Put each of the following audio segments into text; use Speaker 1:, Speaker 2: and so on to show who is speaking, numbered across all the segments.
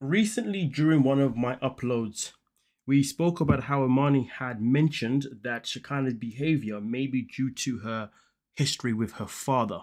Speaker 1: Recently, during one of my uploads, we spoke about how Imani had mentioned that Shakana's behavior may be due to her history with her father.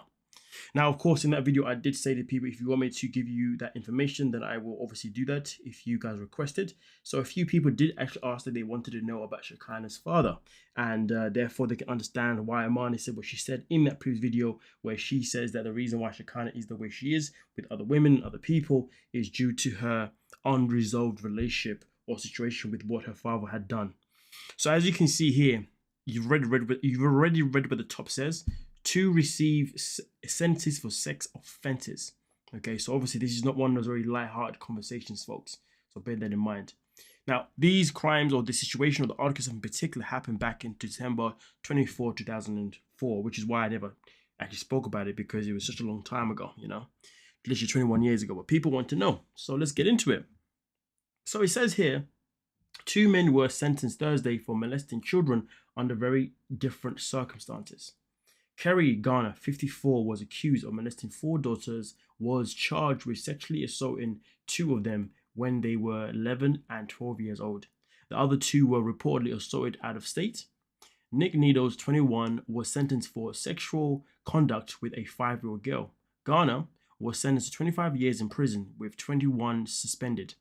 Speaker 1: Now, of course, in that video, I did say to people, if you want me to give you that information, then I will obviously do that if you guys requested. So a few people did actually ask that they wanted to know about Shakana's father, and therefore they can understand why Imani said what she said in that previous video, where she says that the reason why Shakana is the way she is with other women, other people, is due to her unresolved relationship or situation with what her father had done. So as you can see here, you've already read what the top says. To receive sentences for sex offences. Okay, so obviously this is not one of those very light-hearted conversations, folks. So bear that in mind. Now, these crimes or the situation or the articles in particular happened back in December 24, 2004, which is why I never actually spoke about it, because it was such a long time ago, literally 21 years ago. But people want to know, so let's get into it. So it says here, 2 men were sentenced Thursday for molesting children under very different circumstances. Kerry Garner, 54, was accused of molesting 4 daughters, was charged with sexually assaulting 2 of them when they were 11 and 12 years old. The other 2 were reportedly assaulted out of state. Neidles, 21, was sentenced for sexual conduct with a 5-year-old girl. Garner was sentenced to 25 years in prison, with 21 suspended.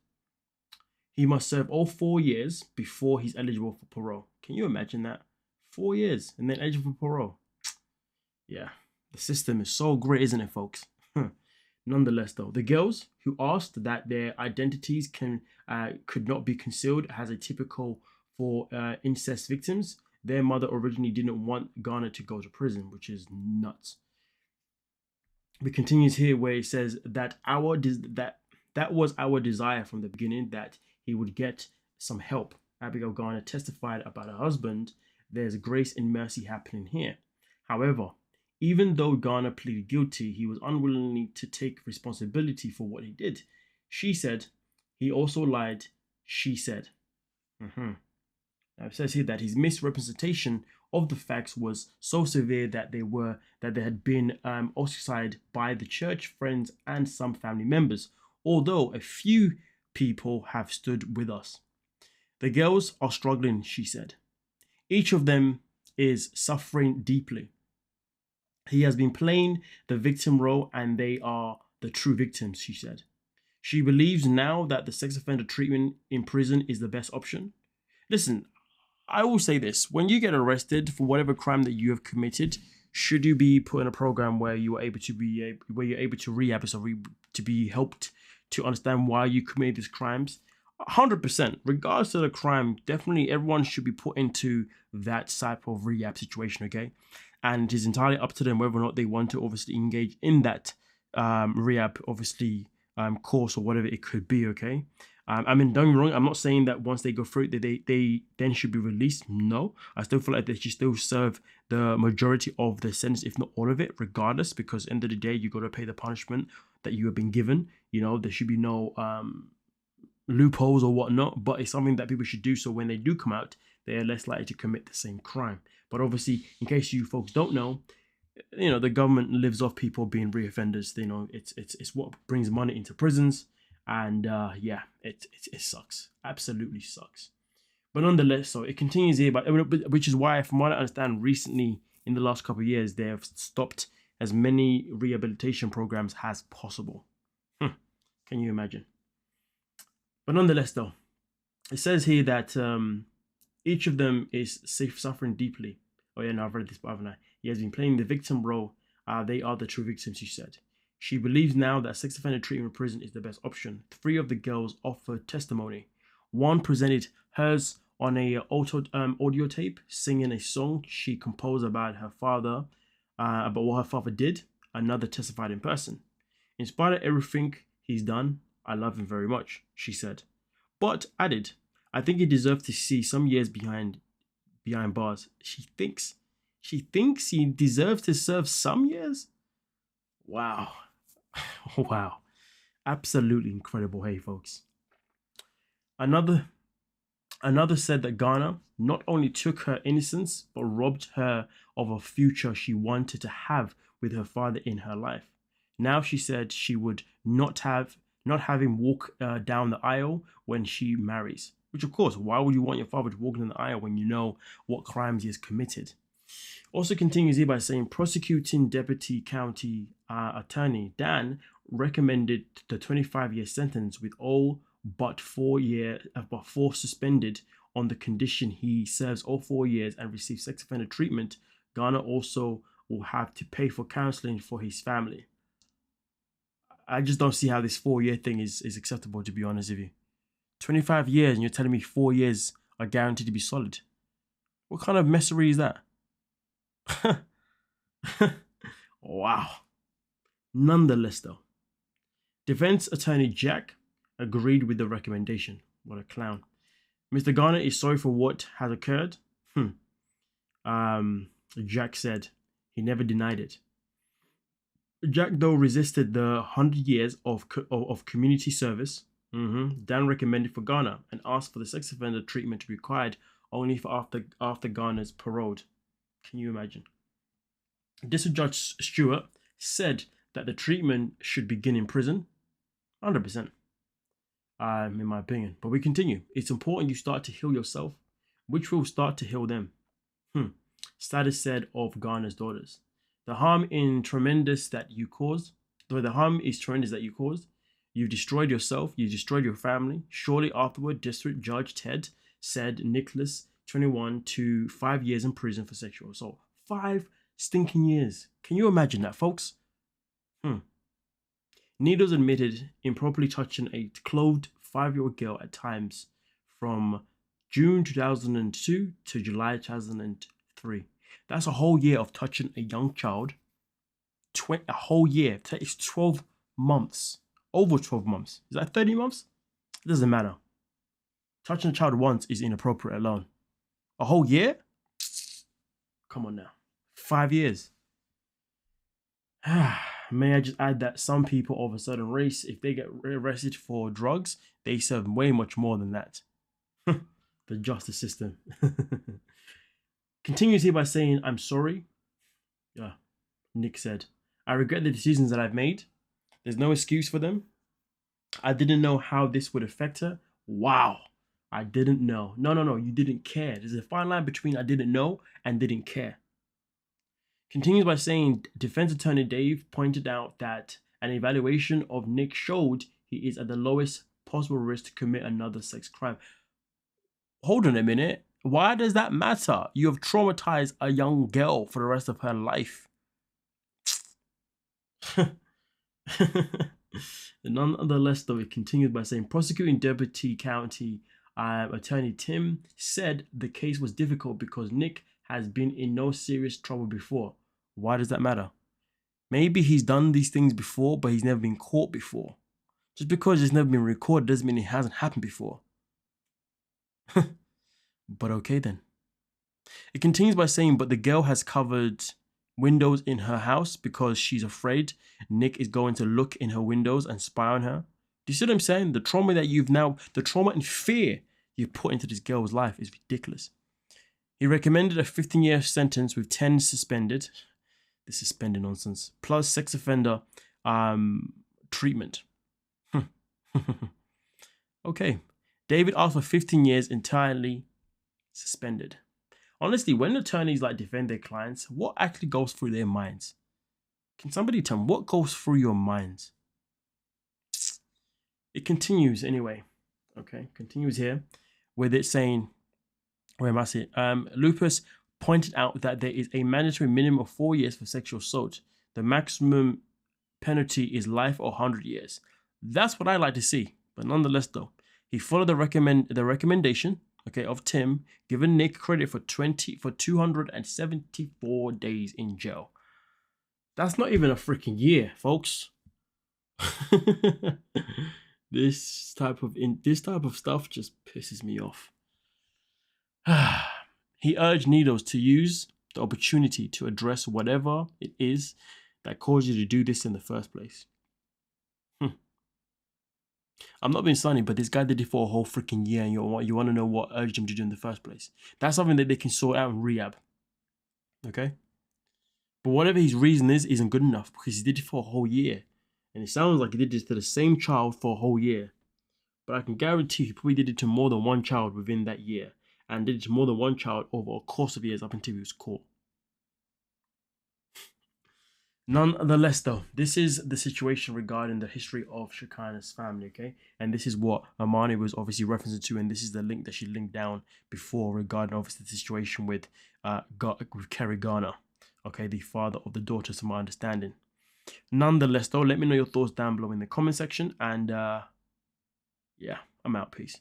Speaker 1: He must serve all 4 years before he's eligible for parole. Can you imagine that? 4 years and then eligible for parole. Yeah, the system is so great, isn't it, folks? Nonetheless, though, the girls who asked that their identities could not be concealed as a typical for incest victims, their mother originally didn't want Garner to go to prison, which is nuts. It continues here where it says that that was our desire from the beginning, that he would get some help. Abigail Garner testified about her husband. There's grace and mercy happening here. However, even though Garner pleaded guilty, he was unwilling to take responsibility for what he did. She said he also lied. She said. Now it says here that his misrepresentation of the facts was so severe that they had been ostracized by the church, friends, and some family members. Although a few people have stood with us. The girls are struggling, she said. Each of them is suffering deeply. He has been playing the victim role and they are the true victims, she said. She believes now that the sex offender treatment in prison is the best option. Listen, I will say this. When you get arrested for whatever crime that you have committed, should you be put in a program where you are able to rehab, to be helped to understand why you committed these crimes? 100%, regardless of the crime, definitely everyone should be put into that type of rehab situation, okay? And it is entirely up to them whether or not they want to obviously engage in that rehab, course or whatever it could be, okay? I mean, don't get me wrong, I'm not saying that once they go through it, they then should be released. No, I still feel like they should still serve the majority of the sentence, if not all of it, regardless, because end of the day, you got to pay the punishment that you have been given. There should be no loopholes or whatnot, but it's something that people should do so when they do come out, they are less likely to commit the same crime. But obviously, in case you folks don't know, the government lives off people being reoffenders. It's what brings money into prisons, and yeah, it sucks, absolutely sucks. But nonetheless, so it continues here, which is why, from what I understand, recently in the last couple of years, they have stopped as many rehabilitation programs as possible. Can you imagine? But nonetheless, though, it says here that each of them is suffering deeply. Oh yeah, no, I've read this, but haven't I? He has been playing the victim role. They are the true victims, she said. She believes now that sex offender treatment in prison is the best option. 3 of the girls offered testimony. One presented hers on a audio tape, singing a song she composed about her father, about what her father did. Another testified in person. In spite of everything he's done, I love him very much, she said. But added, I think he deserves to see some years behind bars. She thinks he deserves to serve some years? Wow. Wow. Absolutely incredible. Hey, folks. Another said that Garner not only took her innocence, but robbed her of a future she wanted to have with her father in her life. Now she said she would not have not have him walk down the aisle when she marries. Which, of course, why would you want your father to walk down the aisle when you know what crimes he has committed? Also continues here by saying prosecuting deputy county attorney Dan recommended the 25-year sentence with all but 4 suspended on the condition he serves all 4 years and receives sex offender treatment. Garner also will have to pay for counseling for his family. I just don't see how this 4-year thing is acceptable, to be honest with you. 25 years and you're telling me 4 years are guaranteed to be solid. What kind of messery is that? Wow. Nonetheless, though, defense attorney Jack agreed with the recommendation. What a clown. Mr. Garner is sorry for what has occurred. Jack said he never denied it. Jack, though, resisted the 100 years of community service Dan recommended for Garner and asked for the sex offender treatment to be required only for after Garner's paroled. Can you imagine? District Judge Stewart said that the treatment should begin in prison. 100%. In my opinion. But we continue. It's important you start to heal yourself, which will start to heal them. Status said of Garner's daughters. The harm is tremendous that you caused. You destroyed yourself. You destroyed your family. Shortly afterward, District Judge Ted said Nicholas, 21, to 5 years in prison for sexual assault. 5 stinking years. Can you imagine that, folks? Neidles admitted improperly touching a clothed 5-year-old girl at times from June 2002 to July 2003. That's a whole year of touching a young child. A whole year. It's 12 months. Over 12 months. Is that 30 months? It doesn't matter. Touching a child once is inappropriate alone. A whole year? Come on now. 5 years. May I just add that some people of a certain race, if they get arrested for drugs, they serve way much more than that. The justice system. Continues here by saying, I'm sorry. Nick said, I regret the decisions that I've made. There's no excuse for them. I didn't know how this would affect her. Wow. I didn't know. No. You didn't care. There's a fine line between I didn't know and didn't care. Continues by saying, defense attorney Dave pointed out that an evaluation of Nick showed he is at the lowest possible risk to commit another sex crime. Hold on a minute. Why does that matter? You have traumatized a young girl for the rest of her life. Nonetheless, though, it continued by saying, prosecuting deputy county attorney Tim said the case was difficult because Nick has been in no serious trouble before. Why does that matter? Maybe he's done these things before, but he's never been caught before. Just because it's never been recorded doesn't mean it hasn't happened before. But okay then. It continues by saying, but the girl has covered windows in her house because she's afraid Nick is going to look in her windows and spy on her. Do you see what I'm saying? The trauma and fear you put into this girl's life is ridiculous. He recommended a 15-year sentence with 10 suspended. This suspended nonsense. Plus sex offender treatment. Okay. David asked for 15 years entirely suspended. Honestly, when attorneys defend their clients, what actually goes through their minds? Can somebody tell me what goes through your minds? It continues anyway. Okay, continues here with it saying, where am I saying? Lupus pointed out that there is a mandatory minimum of 4 years for sexual assault. The maximum penalty is life or 100 years. That's what I like to see. But nonetheless, though, he followed the recommendation, of Tim, giving Nick credit for 274 days in jail. That's not even a freaking year, folks. This type of stuff just pisses me off. He urged Neidles to use the opportunity to address whatever it is that caused you to do this in the first place. I'm not being funny, but this guy did it for a whole freaking year, and you want to know what urged him to do in the first place. That's something that they can sort out in rehab. Okay? But whatever his reason isn't good enough because he did it for a whole year. And it sounds like he did this to the same child for a whole year. But I can guarantee he probably did it to more than one child within that year, and did it to more than one child over a course of years up until he was caught. Nonetheless, though, this is the situation regarding the history of Shekinah's family, okay? And this is what Amani was obviously referencing to, and this is the link that she linked down before regarding obviously the situation with Kerry Garner, okay, the father of the daughter, to my understanding. Nonetheless, though, let me know your thoughts down below in the comment section, and yeah, I'm out. Peace.